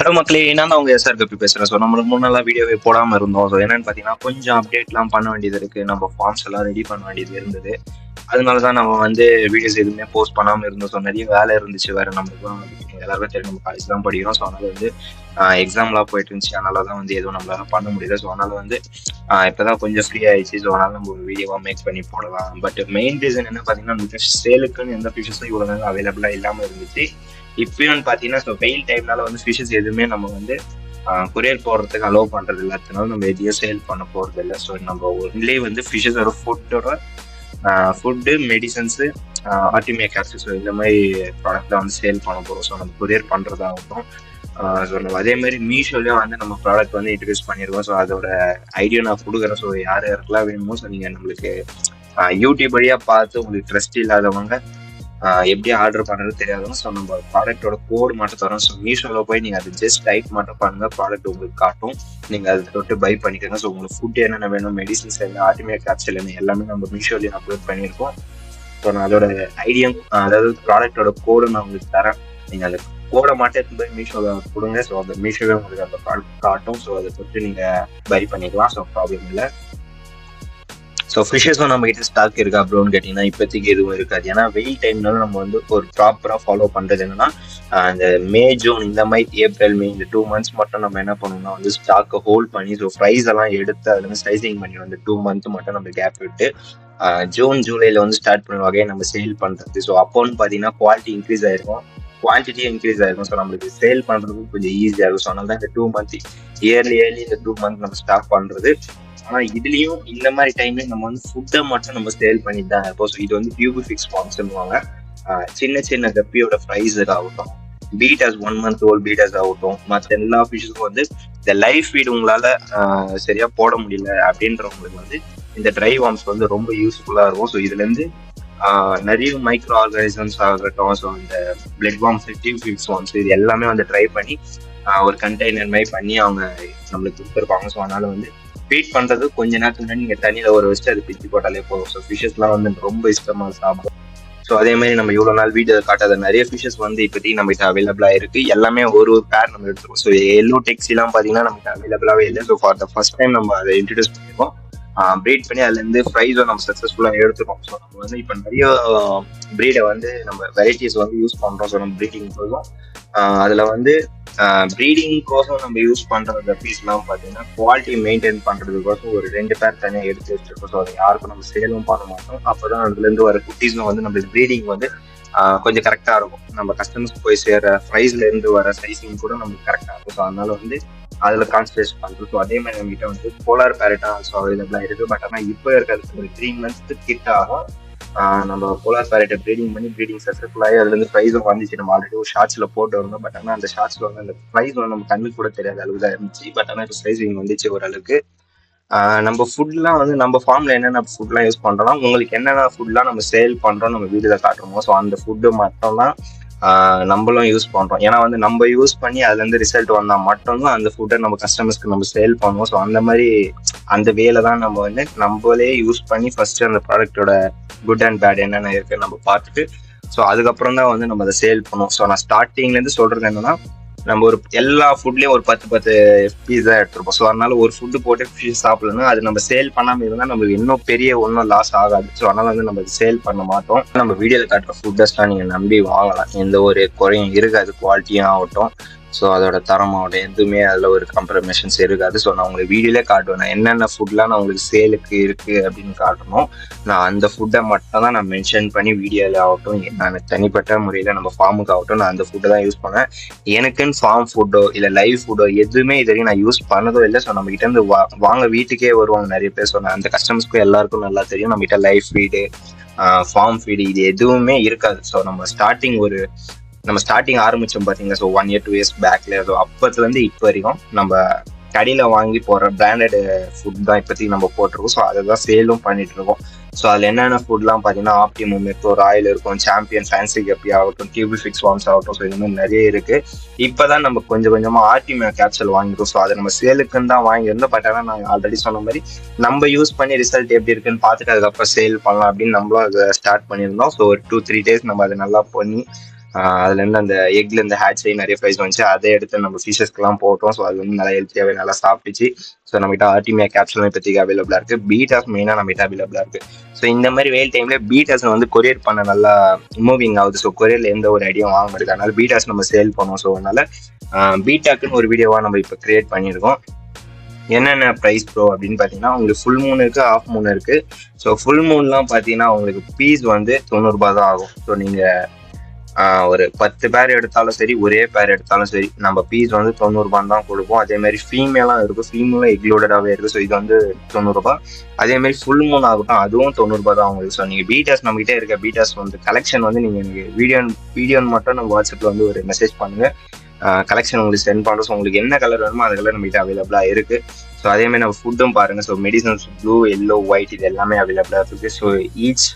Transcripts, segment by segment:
Hello மக்களே, நான் தான் உங்க எஸ்ஆர் கப்பி பேசுறேன். ஸோ நம்மளுக்கு முன்னெல்லாம் வீடியோவே போடாமல் இருந்தோம். ஸோ என்னன்னு பார்த்தீங்கன்னா, கொஞ்சம் அப்டேட்லாம் பண்ண வேண்டியது இருக்கு. நம்ம ஃபார்ம்ஸ் எல்லாம் ரெடி பண்ண வேண்டியது இருந்தது. அதனால தான் நம்ம வந்து வீடியோஸ் எதுவுமே போஸ்ட் பண்ணாமல் இருந்தோம். ஸோ நிறைய வேலை இருந்துச்சு வேற நம்மளுக்குலாம். எல்லாருக்கும் தெரியும், நம்ம காலேஜ் தான் படிக்கிறோம். ஸோ அதனால வந்து எக்ஸாம்லாம் போயிட்டு இருந்துச்சு. அதனால தான் வந்து எதுவும் நம்மளால பண்ண முடியல. ஸோ அதனால வந்து இப்போதான் கொஞ்சம் ஃப்ரீ ஆயிடுச்சு. ஸோ அதனால நம்ம ஒரு வீடியோவாக மேக் பண்ணி போடலாம். பட் மெயின் ரீசன் என்ன பார்த்தீங்கன்னா, சேலுக்குன்னு எந்த ஃபிஷஸும் இவ்வளோ நாள் அவைலபிளாக இல்லாமல் இருந்துச்சு. இப்பயும் பாத்தீங்கன்னா, ஸோ வெயில் டைம்னால வந்து ஃபிஷஸ் எதுவுமே நம்ம வந்து கொரியர் போடுறதுக்கு அலோவ் பண்றது இல்லை. அதனால நம்ம எதையும் சேல் பண்ண போறது இல்லை. ஸோ நம்ம ஒன்லி வந்து ஃபிஷஸோட ஃபுட்டு, மெடிசன்ஸு, ஆர்டிமியா கேப்சூல்ஸ் இந்த மாதிரி ப்ராடக்ட் தான் வந்து சேல் பண்ண போகிறோம். ஸோ நம்ம கொரியர் பண்ணுறதாகட்டும். ஸோ நம்ம அதே மாதிரி மீஷோலயும் வந்து நம்ம ப்ராடக்ட் வந்து இன்ட்ரடியூஸ் பண்ணியிருக்கோம். ஸோ அதோட ஐடியா நான் கொடுக்குறேன். ஸோ யார் யாருக்கெல்லாம் வேணுமோ ஸோ நீங்கள் நம்மளுக்கு யூடியூப் வழியாக பார்த்து உங்களுக்கு ட்ரஸ்ட் இல்லாதவங்க எப்படி ஆர்டர் பண்ணுறது தெரியாதுங்க. ஸோ நம்ம ப்ராடக்டோட கோடு மட்டும் தரோம். ஸோ மீஷோவில் போய் நீங்கள் அது ஜஸ்ட் டைப் மட்டும் பண்ணுங்க, ப்ராடக்ட் உங்களுக்கு காட்டும். நீங்கள் அதை தொட்டு பை பண்ணிக்கோங்க. ஸோ உங்களுக்கு ஃபுட் என்னென்ன வேணும், மெடிசன்ஸ் என்ன, ஆர்டிமியா கேப்சூல் என்ன, எல்லாமே நம்ம மீஷோலையும் அப்லோட் பண்ணியிருக்கோம். ஸோ நான் அதோட ஐடியா, அதாவது ப்ராடக்டோட கோடு நான் உங்களுக்கு தரேன். நீங்கள் அந்த கோடை மட்டும் எடுத்து போய் மீஷோவில் கொடுங்க. ஸோ அந்த மீஷோவே உங்களுக்கு அந்த ப்ராடக்ட் காட்டும். ஸோ அதை தொட்டு நீங்கள் பை பண்ணிக்கலாம். ஸோ ப்ராப்ளம் இல்லை. ஸோ ஃபிஷஸும் நம்ம கிட்ட ஸ்டாக் இருக்கா அப்படின்னு கேட்டிங்கன்னா இப்போதைக்கு எதுவும் இருக்காது. ஏன்னா வெயில் டைம்னால நம்ம வந்து ஒரு ப்ராப்பராக ஃபாலோ பண்ணுறது என்னன்னா, இந்த மே, ஜூன், இந்த மாதிரி ஏப்ரல், மே இந்த 2 months மட்டும் நம்ம என்ன பண்ணணும்னா வந்து ஸ்டாக்கை ஹோல்ட் பண்ணி ஸோ ப்ரைஸ் எல்லாம் எடுத்து அதுல இருந்து சைசிங் பண்ணி வந்து 2 month மட்டும் நம்ம கேப் விட்டு ஜூன், ஜூலைல வந்து ஸ்டார்ட் பண்ண வகையை நம்ம சேல் பண்ணுறது. ஸோ அப்போன்னு பார்த்தீங்கன்னா குவாலிட்டி இன்க்ரீஸ் ஆயிருக்கும், குவான்டிட்டியும் இன்க்ரீஸ் ஆயிருக்கும். ஸோ நம்மளுக்கு சேல் பண்ணுறதுக்கும் கொஞ்சம் ஈஸியாக இருக்கும். ஸோ அதனால தான் இந்த 2 month இயர்லி இந்த 2 month நம்ம ஸ்டாக் பண்ணுறது. ஆனா இதுலயும் இந்த மாதிரி டைம்லயும் நம்ம வந்து ஃபுட்டை மட்டும் நம்ம சேல் பண்ணிட்டு தான் இருப்போம். ஸோ இது வந்து பியூபிஃபிக்ஸ் ஃபார்ம் சொல்லுவாங்க. சின்ன சின்ன கப்பியோட ப்ரைஸ் ஆகட்டும், பீட்டாஸ் 1 month old பீட்டாஸ் ஆகட்டும், மற்ற எல்லா ஃபிஷ்ஷுக்கும் வந்து இந்த லைஃப் ஃபீட் உங்களால சரியா போட முடியல அப்படின்றவங்களுக்கு வந்து இந்த ட்ரை வார்ம்ஸ் வந்து ரொம்ப யூஸ்ஃபுல்லா இருக்கும். ஸோ இதுல இருந்து நிறைய மைக்ரோ ஆர்கானிசம்ஸ் ஆகட்டும், ஸோ இந்த பிளட் வார்ம்ஸ், டியூபிஃபிக்ஸ் வார்ம்ஸ் இது எல்லாமே வந்து ட்ரை பண்ணி ஒரு கண்டெய்னர் மாதிரி பண்ணி அவங்க நம்மளுக்கு கொடுத்துருப்பாங்க. ஸோ அதனால வந்து ஃபீட் பண்றது கொஞ்ச நேரத்துக்கு முன்னாடி நீங்க தண்ணியில ஒரு வச்சுட்டு அது பிச்சு போட்டாலே போதும். ஸோ ஃபிஷஸ்லாம் வந்து ரொம்ப இஷ்டமா சாப்பிடும். ஸோ அதே மாதிரி நம்ம இவ்வளவு நாள் வீடியோ காட்டாத நிறைய ஃபிஷஸ் வந்து இப்போதைக்கு நம்ம கிட்ட அவைலபிளா இருக்கு. எல்லாமே ஒரு பேர் நம்ம எடுத்துருக்கோம். ஸோ எல்லோ டெக்ஸி எல்லாம் பாத்தீங்கன்னா நமக்கு அவைலபிளாவே இல்லை. So for the first time நம்ம அதை இன்ட்ரடியூஸ் பண்ணிருக்கோம். ப்ரீட் பண்ணி அதுல இருந்து ப்ரைஸும் நம்ம சக்சஸ்ஃபுல்லா எடுத்துருக்கோம். ஸோ நம்ம வந்து இப்போ நிறைய ப்ரீடை வந்து நம்ம வெரைட்டிஸ் வந்து யூஸ் பண்றோம். ஸோ நம்ம ப்ரீடிங் போதும் அதுல வந்து ப்ரீடிங் கோசம் நம்ம யூஸ் பண்ற பீஸ்லாம் பார்த்தீங்கன்னா குவாலிட்டி மெயின்டைன் பண்றதுக்கோசம் ஒரு 2 பேர் தனியாக எடுத்து வச்சிருக்கோம். ஸோ அதை யாருக்கும் நம்ம சேலும் பண்ண மாட்டோம். அப்போதான் அதுல இருந்து வர குட்டீஸும் வந்து நம்ம ப்ரீடிங் வந்து கொஞ்சம் கரெக்டா இருக்கும். நம்ம கஸ்டமர்ஸ் போய் சேர ப்ரைஸ்ல இருந்து வர சைசிங் கூட நமக்கு கரெக்டா இருக்கும். ஸோ அதனால வந்து அதுல கான்சன்ட்ரேட் பண்றோம். ஸோ அதே மாதிரி நம்ம கிட்ட வந்து போலார் பேரட்டா ஆல்சோ அவைலபிளா இருக்கு. பட் ஆனால் இப்போ இருக்கிறது ஒரு 3 months கிட்ட ஆகும். நம்ம போலார் பேரட்டை ப்ரீடிங் சக்சஸ்ஃபுல்லாகி அதுல இருந்து ப்ரைஸும் வந்துச்சு. நம்ம ஆல்ரெடி ஒரு ஷார்ட்ஸ்ல போட்டு வரணும். பட் ஆனால் அந்த ஷார்ட்ஸ்ல வந்து அந்த ப்ரைஸ் வந்து நம்ம கண்ணுக்கு கூட தெரியாத அளவுக்கு தான் இருந்துச்சு. பட் ஆனால் இப்போ சைசிங் வந்துச்சு ஓரளவுக்கு. நம்ம ஃபுட்லாம் வந்து நம்ம ஃபார்ம்ல என்னென்ன ஃபுட்லாம் யூஸ் பண்றோம்னா, உங்களுக்கு என்னென்ன ஃபுட்லாம் நம்ம சேல் பண்றோம் நம்ம வீடியோல காட்டுறோமோ ஸோ அந்த ஃபுட்டு மட்டும் தான் நம்மளும் யூஸ் பண்றோம். ஏன்னா வந்து நம்ம யூஸ் பண்ணி அதுல இருந்து ரிசல்ட் வந்தா மட்டும்தான் அந்த ஃபுட்டை நம்ம கஸ்டமர்ஸ்க்கு நம்ம சேல் பண்ணுவோம். ஸோ அந்த மாதிரி அந்த வேலை தான் நம்ம வந்து நம்மளே யூஸ் பண்ணி ஃபர்ஸ்ட் அந்த ப்ராடக்டோட குட் அண்ட் பேட் என்னென்ன இருக்குன்னு நம்ம பார்த்துட்டு ஸோ அதுக்கப்புறம் தான் வந்து நம்ம அதை சேல் பண்ணுவோம். ஸோ நான் ஸ்டார்டிங்ல இருந்து சொல்றது என்னன்னா, நம்ம ஒரு எல்லா ஃபுட்லயும் ஒரு 10 பீஸ் தான் எடுத்துருப்போம். ஸோ அதனால ஒரு ஃபுட்டு போட்டு ஃபிஷ் சாப்பிடணும், அது நம்ம சேல் பண்ணாம இருந்தா நம்மளுக்கு இன்னும் பெரிய ஒன்றும் லாஸ் ஆகாது. ஸோ அதனால வந்து நம்ம சேல் பண்ண மாட்டோம். நம்ம வீடியோல காட்டுற ஃபுட்டஸ்லாம் நீங்க நம்பி வாங்கலாம், எந்த ஒரு குறையும் இருக்காது. குவாலிட்டியும் ஆகட்டும், ஸோ அதோட தரமாகட்டும் எதுவுமே அதில் ஒரு கம்ப்ரமைஷன்ஸ் இருக்காது. ஸோ நான் உங்களுக்கு வீடியோலே காட்டுவேன், நான் என்னென்ன ஃபுட்லாம் நான் உங்களுக்கு சேலுக்கு இருக்கு அப்படின்னு காட்டணும். நான் அந்த ஃபுட்டை மட்டும் தான் நான் மென்ஷன் பண்ணி வீடியோவில் ஆகட்டும், நான் தனிப்பட்ட முறையில் நம்ம ஃபார்முக்கு ஆகட்டும் நான் அந்த ஃபுட்டை தான் யூஸ் பண்ணேன். எனக்குன்னு ஃபார்ம் ஃபுட்டோ இல்லை லைவ் ஃபுட்டோ எதுவுமே இது வரைக்கும் நான் யூஸ் பண்ணதோ இல்லை. ஸோ நம்ம கிட்ட இருந்து வாங்க வீட்டுக்கே வருவாங்க நிறைய பேர். ஸோ அந்த கஸ்டமர்ஸ்க்கும் எல்லாருக்கும் நல்லா தெரியும் நம்ம கிட்ட லைவ் ஃபீடு, ஃபார்ம் ஃபீடு இது எதுவுமே இருக்காது. ஸோ நம்ம ஸ்டார்டிங் ஆரம்பிச்சோம் பாத்தீங்கன்னா, ஸோ 1 year 2 years பேக்ல. ஸோ அப்பத்துல இருந்து இப்போ வரைக்கும் நம்ம கடையில வாங்கி போடுற பிராண்டட் ஃபுட் தான் இப்போதைக்கு நம்ம போட்டிருக்கோம். ஸோ அதை தான் சேலும் பண்ணிட்டு இருக்கோம். ஸோ அதில் என்னென்ன ஃபுட்லாம் பார்த்தீங்கன்னா, ஆப்டிமம் இருக்கும், ராயல் இருக்கும், சாம்பியன், ஃபேன்சி கப்பி ஆகட்டும், டியூபிஃபிக்ஸ் வார்ம்ஸ் ஆகட்டும், ஸோ இது மாதிரி நிறைய இருக்கு. இப்போதான் நம்ம கொஞ்சம் கொஞ்சமா ஆர்டிமியா கேப்சூல் வாங்கிருக்கோம். ஸோ அதை நம்ம சேலுக்குன்னு தான் வாங்கியிருந்தோம். பட் ஆனால் நாங்கள் ஆல்ரெடி சொன்ன மாதிரி நம்ம யூஸ் பண்ணி ரிசல்ட் எப்படி இருக்குன்னு பார்த்துட்டு அதுக்கப்புறம் சேல் பண்ணலாம் அப்படின்னு நம்மளும் அதை ஸ்டார்ட் பண்ணியிருந்தோம். ஸோ ஒரு 2-3 days நம்ம அதை நல்லா பண்ணி அதுலேருந்து அந்த எக்லேருந்து ஹேட்ச் ஆகி நிறைய ஃப்ரைஸ் வந்துச்சு. அதை எடுத்து நம்ம ஃபிஷஸ்க்குலாம் போட்டோம். ஸோ அது வந்து நல்லா ஹெல்த்தியாகவே நல்லா சாப்பிட்டுச்சு. ஸோ நம்மகிட்ட ஆர்டிமியா கேப்சூலும் இப்போதைக்கு அவைலபிளாக இருக்குது. பீட்டாஸ் மெயினாக நம்மகிட்ட அவைலபிளாக இருக்குது. ஸோ இந்த மாதிரி வெயில் டைமில் பீட்டாஸ் வந்து கொரியர் பண்ண நல்லா மூவிங் ஆகுது. ஸோ கொரியரில் எந்த ஒரு ஐடியாவும் வாங்க மாட்டேங்குது. அதனால பீட்டாஸ் நம்ம சேல் பண்ணுவோம். ஸோ அதனால பீட்டாக்குன்னு ஒரு வீடியோவாக நம்ம இப்போ கிரியேட் பண்ணியிருக்கோம். என்னென்ன ப்ரைஸ் ப்ரோ அப்படின்னு பார்த்தீங்கன்னா, உங்களுக்கு ஃபுல் மூன் இருக்குது, ஆஃப் மூன் இருக்குது. ஸோ ஃபுல் மூன்லாம் பார்த்தீங்கன்னா உங்களுக்கு பீஸ் வந்து 90 ரூபாய் தான் ஆகும். ஸோ நீங்கள் ஒரு 10 பேர் எடுத்தாலும் சரி, ஒரே பேர் எடுத்தாலும் சரி, நம்ம பீஸ் வந்து 90 ரூபான்னு தான் கொடுப்போம். அதே மாதிரி ஃபீமேலாம் இருக்கும், ஃபீமேலும் எக்லோடடாகவே இருக்குது. ஸோ இது வந்து 90 ரூபாய். அதே மாதிரி ஃபுல் மூன் ஆகட்டும், அதுவும் 90 ரூபாய் தான் உங்களுக்கு. ஸோ நீங்கள் பீட்டாஸ் நம்மகிட்டே இருக்க பீட்டாஸ் வந்து கலெக்ஷன் வந்து நீங்கள் எனக்கு வீடியோன்னு மட்டும் நம்ம வாட்ஸ்அப்பில் வந்து ஒரு மெசேஜ் பண்ணுங்கள். கலெக்ஷன் உங்களுக்கு சென்ட் பண்ணுறோம். ஸோ உங்களுக்கு என்ன கலர் வேணுமோ அந்த கலர் நம்மகிட்ட அவைலபிளாக இருக்குது. ஸோ அதேமாதிரி நம்ம ஃபுட்டும் பாருங்கள். So medicines blue, yellow, white இது எல்லாமே அவைலபிளாக இருக்குது. So each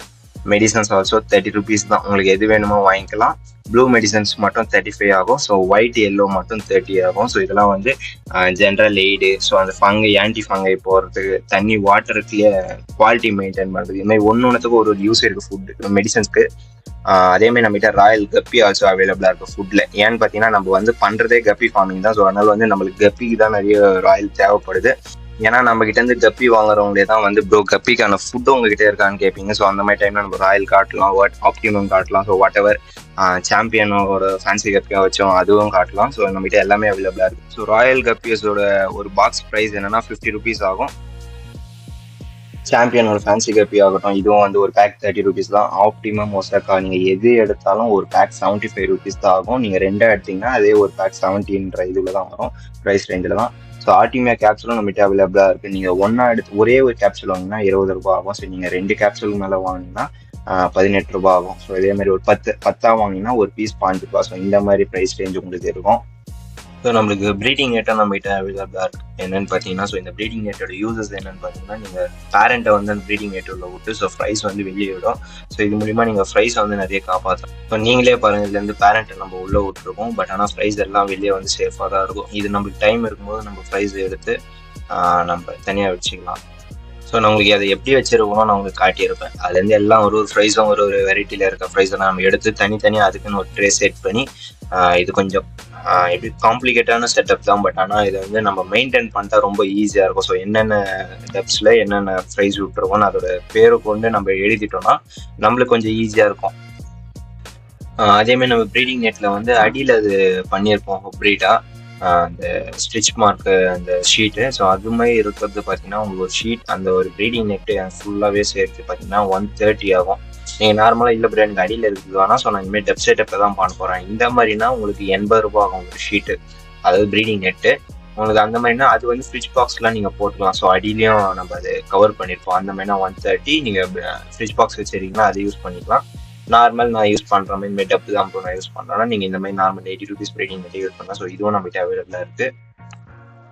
medicines also 30 rupees தான். உங்களுக்கு எது வேணுமோ வாங்கிக்கலாம். ப்ளூ மெடிசன்ஸ் மட்டும் 35 ஆகும். ஸோ ஒயிட், எல்லோ மட்டும் 30 ஆகும். ஸோ இதெல்லாம் வந்து ஜென்ரல் எய்டு, ஸோ அந்த ஆன்டி ஃபங்கை போகிறதுக்கு, தண்ணி வாட்டருக்குள்ளே குவாலிட்டி மெயின்டைன் பண்ணுறது, இது மாதிரி ஒன்றுத்துக்கும் ஒரு யூஸ் இருக்குது ஃபுட்டு மெடிசன்ஸ்க்கு. அதேமாதிரி நம்மகிட்ட ராயல் கப்பி ஆல்சோ அவைலபிளாக இருக்குது ஃபுட்டில். ஏன்னு பார்த்தீங்கன்னா நம்ம வந்து பண்ணுறதே கப்பி ஃபார்மிங் தான். ஸோ அதனால வந்து நம்மளுக்கு கப்பிக்கு தான் நிறைய ராயல் தேவைப்படுது. ஏன்னா நம்ம கிட்ட இருந்து கப்பி வாங்குறவங்களே தான் வந்து ப்ரோ கப்பிக்கான ஃபுட்டு உங்ககிட்ட இருக்கான்னு கேட்பீங்க. ஸோ அந்த மாதிரி டைம்ல நம்ம ராயல் காட்டலாம், ஆப்டிமம் காட்டலாம். ஸோ வாட் எவர் சாம்பியனோட ஃபேன்சி கப்பியாக வச்சோம் அதுவும் காட்டலாம். ஸோ நம்மகிட்ட எல்லாமே அவைலபிளாக இருக்குது. ஸோ ராயல் கப்பியஸோட ஒரு பாக்ஸ் ப்ரைஸ் என்னன்னா 50 rupees ஆகும். சாம்பியனோட ஃபேன்சி கப்பி ஆகட்டும், இதுவும் வந்து ஒரு பேக் 30 rupees தான். ஆப்டிமம், ஒசாக்கா நீங்கள் எது எடுத்தாலும் ஒரு பேக் 75 rupees தான் ஆகும். நீங்கள் ரெண்டாக எடுத்தீங்கன்னா அதே ஒரு பேக் 70 இதில் தான் வரும், ப்ரைஸ் ரேஞ்சில் தான். ஸோ ஆர்டிமியா கேப்சூலும் நம்மகிட்ட அவைலபிளாக இருக்குது. நீங்கள் ஒன்றா எடுத்து ஒரே ஒரு கேப்சூல் வாங்கினா 20 ரூபாய் ஆகும். ஸோ நீங்கள் 2 கேப்சூலுக்கு மேலே வாங்கினா 18 ரூபாய் ஆகும். ஸோ இதே மாதிரி ஒரு 10 வாங்கினா ஒரு பீஸ் 5 ரூபாய். ஸோ இந்த மாதிரி ப்ரைஸ் ரேஞ்ச் உங்களுக்கு இருக்கும். ஸோ நம்மளுக்கு ப்ரீடிங் நெட்டாக நம்மகிட்ட அவைலபிளாக இருக்குது. என்னென்னு பார்த்தீங்கன்னா, ஸோ இந்த ப்ரீடிங் நெட்டோட யூசஸ் என்னென்னு பார்த்தீங்கன்னா, நீங்கள் பேரண்ட்டை வந்து அந்த ப்ரீடிங் நெட் உள்ள விட்டு ஸோ ஃப்ரைஸ் வந்து வெளியே விடும். ஸோ இது மூலிமா நீங்கள் ஃப்ரைஸை வந்து நிறைய காப்பாற்றலாம். ஸோ நீங்களே பாருங்கள், இதுலேருந்து பேரண்ட்டை நம்ம உள்ளே விட்டுருக்கோம். பட் ஆனால் ஃப்ரைஸ் எல்லாம் வெளியே வந்து சேஃபாக தான் இருக்கும். இது நம்மளுக்கு டைம் இருக்கும்போது நம்ம ஃப்ரைஸ் எடுத்து நம்ம தனியாக வச்சுக்கலாம். ஸோ நான் உங்களுக்கு அதை எப்படி வச்சிருக்கணும் நான் உங்களுக்கு காட்டியிருப்பேன். அதுலேருந்து எல்லாம் ஒரு ஃப்ரைஸும் ஒரு வெரைட்டியில் இருக்க ஃப்ரைஸெல்லாம் நம்ம எடுத்து தனித்தனியாக அதுக்குன்னு ஒரு ட்ரே செட் பண்ணி இது கொஞ்சம் எப்படி காம்ப்ளிகேட்டான செட்டப் தான். பட் ஆனால் இதை வந்து நம்ம மெயின்டைன் பண்ணிட்டா ரொம்ப ஈஸியாக இருக்கும். ஸோ என்னென்ன டெப்ஸில் என்னென்ன ஃப்ரைஸ் விட்டுருக்கோன்னு அதோட பேரை கொண்டு நம்ம எழுதிட்டோம்னா நம்மளுக்கு கொஞ்சம் ஈஸியாக இருக்கும். அதேமாதிரி நம்ம ப்ரீடிங் நெட்டில் வந்து அடியில் அது பண்ணியிருப்போம் ப்ரீடாக அந்த ஸ்டிச் மார்க்கு அந்த ஷீட்டு. ஸோ அது மாதிரி இருக்கிறது பார்த்தீங்கன்னா உங்களுக்கு ஒரு ஷீட் அந்த ஒரு ப்ரீடிங் நெட்டு ஃபுல்லாகவே சேர்த்து பார்த்தீங்கன்னா 130 ஆகும். நீங்கள் நார்மலாக இல்லை ப்ரோ எனக்கு அடியில் இருக்குது வேணா, ஸோ நான் இனிமேல் டெப் செட்டப்பில் தான் பண்ண போகிறேன். இந்த மாதிரினா உங்களுக்கு 80 ரூபாய் ஆகும் ஒரு ஷீட்டு, அதாவது ப்ரீடிங் நெட்டு. உங்களுக்கு அந்த மாதிரினா அது வந்து ஃப்ரிட்ஜ் பாக்ஸ்லாம் நீங்கள் போட்டுக்கலாம். ஸோ அடியிலையும் நம்ம அதை கவர் பண்ணியிருப்போம். அந்த மாதிரினா 130. நீங்கள் ஃப்ரிட்ஜ் பாக்ஸ் வச்சுருக்கீங்கன்னா அதை யூஸ் பண்ணிக்கலாம். நார்மல் நான் யூஸ் பண்ணுற மாதிரி டப்பு தான் ப்ரோ நான் யூஸ் பண்ணுறேன்னா நீங்கள் இந்த மாதிரி நார்மல் 80 rupees ப்ரீடிங் நெட்டை யூஸ் பண்ணலாம். ஸோ இதுவும் நம்மகிட்ட அவைலபிளாக இருக்குது.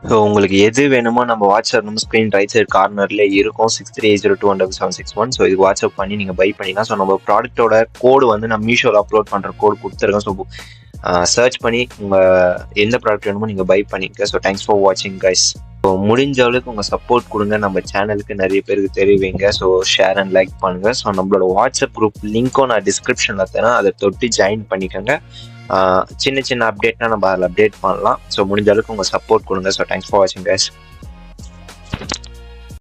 ஸோ உங்களுக்கு எது வேணுமோ நம்ம வாட்ஸ்அப் நம்ம ஸ்க்ரீன் ரைட் சைட் கார்னர்ல இருக்கும் 6380217761. ஸோ இது வாட்ஸ்அப் பண்ணி நீங்கள் பை பண்ணிக்கலாம். ஸோ நம்ம ப்ராடக்ட்டோட கோடு வந்து நம்ம மீஷோவில் அப்லோட் பண்ணுற கோடு கொடுத்துருக்கோம். ஸோ சர்ச் பண்ணி உங்கள் எந்த ப்ராடக்ட் வேணுமோ நீங்கள் பை பண்ணிக்க. ஸோ தேங்க்ஸ் ஃபார் வாட்சிங் கைஸ். ஸோ முடிஞ்ச அளவுக்கு உங்கள் சப்போர்ட் கொடுங்க, நம்ம சேனலுக்கு நிறைய பேருக்கு தெரிவிங்க. ஸோ ஷேர் அண்ட் லைக் பண்ணுங்கள். ஸோ நம்மளோட வாட்ஸ்அப் குரூப் லிங்க்கும் நான் டிஸ்கிரிப்ஷனில் தரேன், அதை தொட்டு ஜாயின் பண்ணிக்கோங்க. சின்ன சின்ன அப்டேட்னா நம்ம அதில் அப்டேட் பண்ணலாம். ஸோ முடிஞ்ச அளவுக்கு உங்கள் சப்போர்ட் கொடுங்க. ஸோ தேங்க்ஸ் ஃபார் வாட்சிங் கைஸ்.